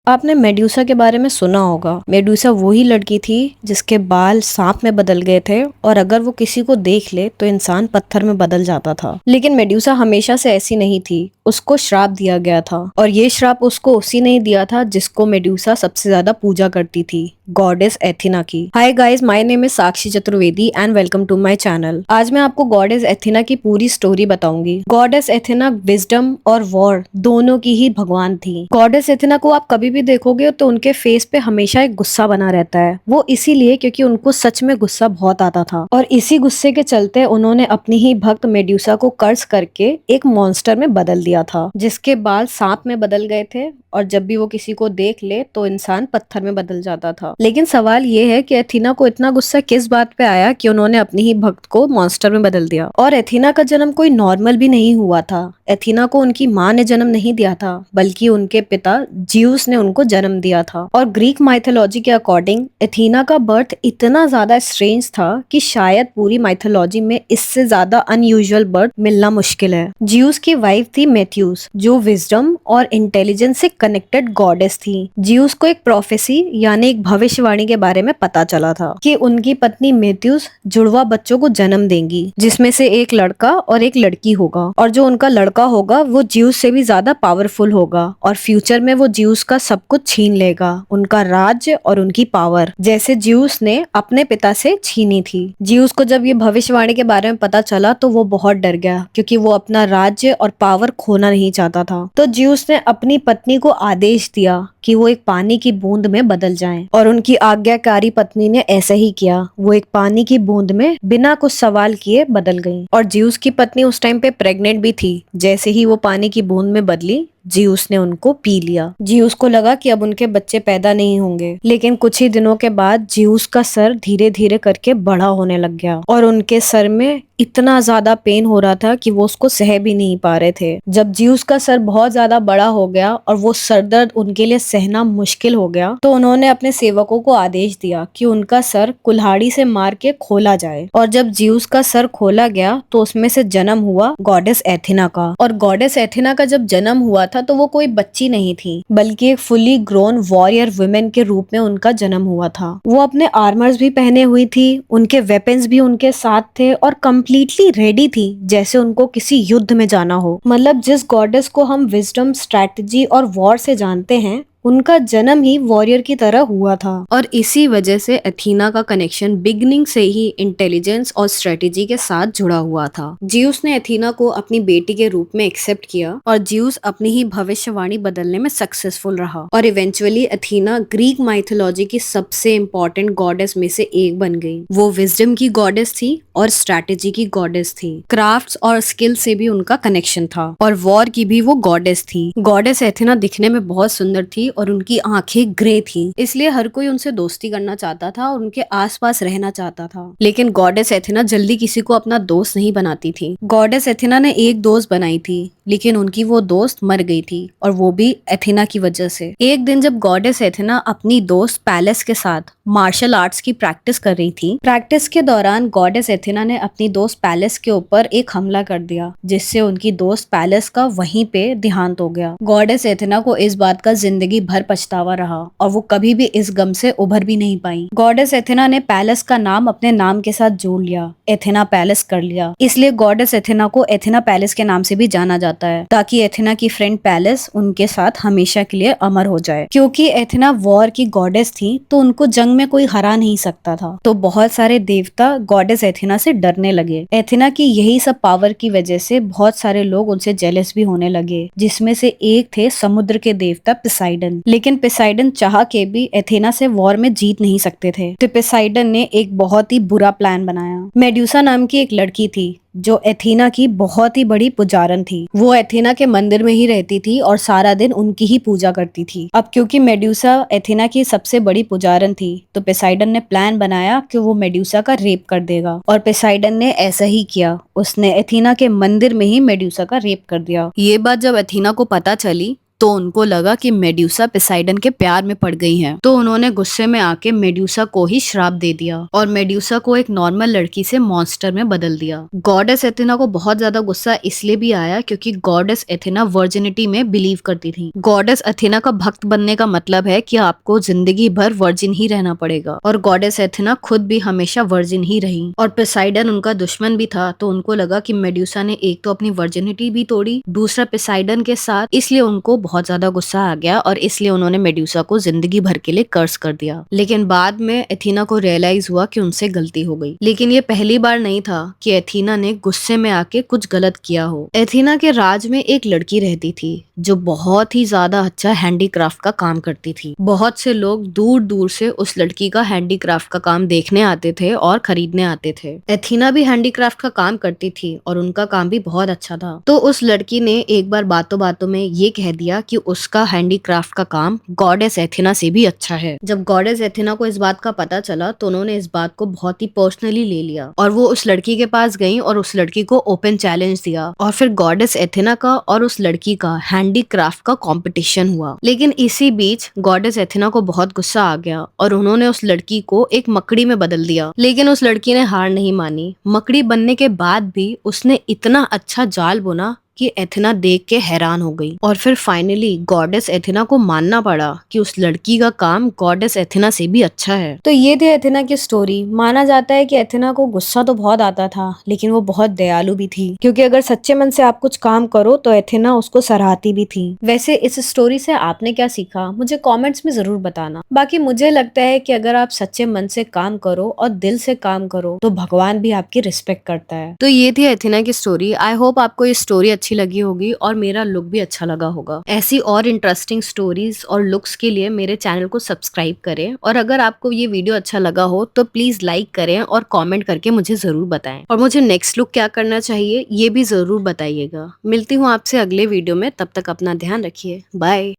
आपने मेड्यूसा के बारे में सुना होगा। मेड्यूसा वही लड़की थी जिसके बाल सांप में बदल गए थे और अगर वो किसी को देख ले तो इंसान पत्थर में बदल जाता था। लेकिन मेड्यूसा हमेशा से ऐसी नहीं थी, उसको श्राप दिया गया था और ये श्राप उसको उसी ने दिया था जिसको मेड्यूसा सबसे ज्यादा पूजा करती थी, गॉडेस एथिना की। Hi guys, my name is Sakshi Chaturvedi and welcome to my channel. आज मैं आपको गॉडेस एथिना की पूरी स्टोरी बताऊंगी। गॉडेस एथिना विजडम और वॉर दोनों की ही भगवान थी। गॉडेस एथिना को आप कभी भी देखोगे तो उनके फेस पे हमेशा एक गुस्सा बना रहता है। वो इसीलिए क्योंकि उनको सच में गुस्सा बहुत आता था और इसी गुस्से के चलते उन्होंने अपनी ही भक्त मेड्यूसा को कर्ज करके एक मॉन्स्टर में बदल दिया था, जिसके बाल सांप में बदल गए थे और जब भी वो किसी को देख ले तो इंसान पत्थर में बदल जाता था। लेकिन सवाल ये है कि एथिना को इतना गुस्सा किस बात पे आया कि उन्होंने अपनी ही भक्त को मॉन्स्टर में बदल दिया। और एथिना का जन्म कोई नॉर्मल भी नहीं हुआ था। एथिना को उनकी माँ ने जन्म नहीं दिया था, बल्कि उनके पिता ज्यूस ने उनको जन्म दिया था। और ग्रीक माइथोलॉजी के अकॉर्डिंग एथिना का बर्थ इतना ज्यादा स्ट्रेंज था कि शायद पूरी माइथोलॉजी में इससे ज्यादा अनयूजुअल बर्थ मिलना मुश्किल है। ज्यूस की वाइफ थी मेथ्यूस, जो विजडम और इंटेलिजेंस से कनेक्टेड गॉडेस थी। ज्यूस को एक प्रोफेसी यानी एक भविष्यवाणी के बारे में पता चला था कि उनकी पत्नी मेथ्यूस जुड़वा बच्चों को जन्म देंगी, जिसमें से एक लड़का और एक लड़की होगा और जो उनका लड़का होगा वो ज्यूस से भी ज्यादा पावरफुल होगा और फ्यूचर में वो ज्यूस का सब कुछ छीन लेगा, उनका राज्य और उनकी पावर, जैसे ज्यूस ने अपने पिता से छीनी थी। ज्यूस को जब ये भविष्यवाणी के बारे में पता चला तो वो बहुत डर गया, क्योंकि वो अपना राज्य और पावर खोना नहीं चाहता था। तो ज्यूस ने अपनी पत्नी को आदेश दिया कि वो एक पानी की बूंद में बदल जाएं और उनकी आज्ञाकारी पत्नी ने ऐसा ही किया। वो एक पानी की बूंद में बिना कुछ सवाल किए बदल गई और ज्यूस की पत्नी उस टाइम पे प्रेग्नेंट भी थी। जैसे ही वो पानी की बूंद में बदली, ज्यूस ने उनको पी लिया। ज्यूस को लगा कि अब उनके बच्चे पैदा नहीं होंगे, लेकिन कुछ ही दिनों के बाद ज्यूस का सर धीरे धीरे करके बड़ा होने लग गया और उनके सर में इतना ज्यादा पेन हो रहा था कि वो उसको सह भी नहीं पा रहे थे। जब ज्यूस का सर बहुत ज्यादा बड़ा हो गया और वो सरदर्द उनके लिए सहना मुश्किल हो गया, तो उन्होंने अपने सेवकों को आदेश दिया कि उनका सर कुल्हाड़ी से मार के खोला जाए। और जब ज्यूस का सर खोला गया तो उसमें से जन्म हुआ गॉडेस एथिना का। और गॉडेस एथिना का जब जन्म हुआ था तो वो कोई बच्ची नहीं थी, बल्कि एक फुली ग्रोन वॉरियर वुमेन के रूप में उनका जन्म हुआ था। वो अपने आर्मर्स भी पहने हुई थी, उनके वेपन्स भी उनके साथ थे और कंप्लीटली रेडी थी, जैसे उनको किसी युद्ध में जाना हो। मतलब जिस गॉडेस को हम विजडम, स्ट्रैटेजी और वॉर से जानते हैं, उनका जन्म ही वॉरियर की तरह हुआ था। और इसी वजह से एथीना का कनेक्शन बिगनिंग से ही इंटेलिजेंस और स्ट्रेटेजी के साथ जुड़ा हुआ था। ज्यूस ने एथीना को अपनी बेटी के रूप में एक्सेप्ट किया और ज्यूस अपनी ही भविष्यवाणी बदलने में सक्सेसफुल रहा और इवेंचुअली एथीना ग्रीक माइथोलॉजी की सबसे इम्पोर्टेंट गॉडेस में से एक बन गई। वो विजडम की गॉडेस थी और स्ट्रैटेजी की गॉडेस थी। क्राफ्ट्स और स्किल से भी उनका कनेक्शन था और वॉर की भी वो गॉडेस थी। गॉडेस एथेना दिखने में बहुत सुंदर थी और उनकी आंखें ग्रे थी, इसलिए हर कोई उनसे दोस्ती करना चाहता था और उनके आसपास रहना चाहता था। लेकिन गॉडेस एथेना जल्दी किसी को अपना दोस्त नहीं बनाती थी। गॉडेस एथेना ने एक दोस्त बनाई थी, लेकिन उनकी वो दोस्त मर गई थी और वो भी एथेना की वजह से। एक दिन जब गॉडेस एथेना अपनी दोस्त पैलेस के साथ मार्शल आर्ट्स की प्रैक्टिस कर रही थी, प्रैक्टिस के दौरान गॉडेस एथेना ने अपनी दोस्त पैलेस के ऊपर एक हमला कर दिया, जिससे उनकी दोस्त पैलेस का वहीं पे देहांत हो गया। गॉडेस एथेना को इस बात का जिंदगी भर पछतावा रहा और वो कभी भी इस गम से उभर भी नहीं पाई। गॉडेस एथेना ने पैलेस का नाम अपने नाम के साथ जोड़ लिया, एथेना पैलेस कर लिया। इसलिए गॉडेस एथेना को एथेना पैलेस के नाम से भी जाना जाता है, ताकि एथेना की फ्रेंड पैलेस उनके साथ हमेशा के लिए अमर हो जाए। क्योंकि एथेना वॉर की गॉडेस थी तो उनको जंग में कोई हरा नहीं सकता था, तो बहुत सारे देवता गॉडेस एथेना से डरने लगे। एथेना की यही सब पावर की वजह से बहुत सारे लोग उनसे जेलस भी होने लगे, जिसमें से एक थे समुद्र के देवता पिसाइडन। लेकिन पिसाइडन चाह के भी एथेना से वॉर में जीत नहीं सकते थे, तो पिसाइडन ने एक बहुत ही बुरा प्लान बनाया। मेड्यूसा नाम की एक लड़की थी जो एथेना की बहुत ही बड़ी पुजारन थी। वो एथेना के मंदिर में ही रहती थी और सारा दिन उनकी ही पूजा करती थी। अब क्योंकि मेड्यूसा एथेना की सबसे बड़ी पुजारन थी, तो पोसेइडन ने प्लान बनाया कि वो मेड्यूसा का रेप कर देगा और पोसेइडन ने ऐसा ही किया। उसने एथेना के मंदिर में ही मेड्यूसा का रेप कर दिया। ये बात जब एथेना को पता चली तो उनको लगा कि मेड्यूसा पोसेइडन के प्यार में पड़ गई हैं। तो उन्होंने गुस्से में आके मेड्यूसा को ही श्राप दे दिया और मेड्यूसा को एक नॉर्मल लड़की से मॉन्स्टर में बदल दिया। गॉडेस एथेना को बहुत ज्यादा गुस्सा इसलिए भी आया क्योंकि गॉडेस एथेना वर्जिनिटी में बिलीव करती थी। गॉडेस एथेना का भक्त बनने का मतलब है कि आपको जिंदगी भर वर्जिन ही रहना पड़ेगा, और गॉडेस एथेना खुद भी हमेशा वर्जिन ही रही। और पोसेइडन उनका दुश्मन भी था, तो उनको लगा कि मेड्यूसा ने एक तो अपनी वर्जिनिटी भी तोड़ी, दूसरा पोसेइडन के साथ, इसलिए उनको बहुत ज्यादा गुस्सा आ गया और इसलिए उन्होंने मेड्यूसा को जिंदगी भर के लिए कर्स कर दिया। लेकिन बाद में एथीना को रियलाइज हुआ कि उनसे गलती हो गई। लेकिन ये पहली बार नहीं था कि एथीना ने गुस्से में आके कुछ गलत किया हो। एथीना के राज में एक लड़की रहती थी जो बहुत ही ज्यादा अच्छा हैंडीक्राफ्ट का काम करती थी। बहुत से लोग दूर दूर से उस लड़की का हैंडीक्राफ्ट का काम देखने आते थे और खरीदने आते थे। एथीना भी हैंडीक्राफ्ट का काम करती थी और उनका काम भी बहुत अच्छा था। तो उस लड़की ने एक बार बातों बातों में ये कह दिया कि उसका हैंडीक्राफ्ट का काम गॉडेस एथेना से भी अच्छा है। जब गॉडेस एथेना को इस बात का पता चला तो उन्होंने इस बात को बहुत ही पर्सनली ले लिया और वो उस लड़की के पास गई और उस लड़की को ओपन चैलेंज दिया और फिर गॉडेस एथेना का और उस लड़की का हैंडीक्राफ्ट का कंपटीशन हुआ। लेकिन इसी बीच गॉडेस एथेना को बहुत गुस्सा आ गया और उन्होंने उस लड़की को एक मकड़ी में बदल दिया। लेकिन उस लड़की ने हार नहीं मानी। मकड़ी बनने के बाद भी उसने इतना अच्छा जाल बुना कि एथेना देख के हैरान हो गई और फिर फाइनली गॉडेस एथेना को मानना पड़ा कि उस लड़की का काम गॉडेस एथेना से भी अच्छा है। तो ये थी एथेना की स्टोरी। माना जाता है कि एथेना को गुस्सा तो बहुत आता था, लेकिन वो बहुत दयालु भी थी, क्योंकि अगर सच्चे मन से आप कुछ काम करो तो एथेना उसको सराहती भी थी। वैसे इस स्टोरी से आपने क्या सीखा, मुझे कमेंट्स में जरूर बताना। बाकी मुझे लगता है कि अगर आप सच्चे मन से काम करो और दिल से काम करो तो भगवान भी आपकी रिस्पेक्ट करता है। तो ये थी एथेना की स्टोरी। आई होप आपको ये स्टोरी अच्छी लगी होगी और मेरा लुक भी अच्छा लगा होगा। ऐसी और इंटरेस्टिंग स्टोरीज और लुक्स के लिए मेरे चैनल को सब्सक्राइब करें, और अगर आपको ये वीडियो अच्छा लगा हो तो प्लीज लाइक करें और कमेंट करके मुझे जरूर बताएं, और मुझे नेक्स्ट लुक क्या करना चाहिए ये भी जरूर बताइएगा। मिलती हूँ आपसे अगले वीडियो में, तब तक अपना ध्यान रखिए। बाय।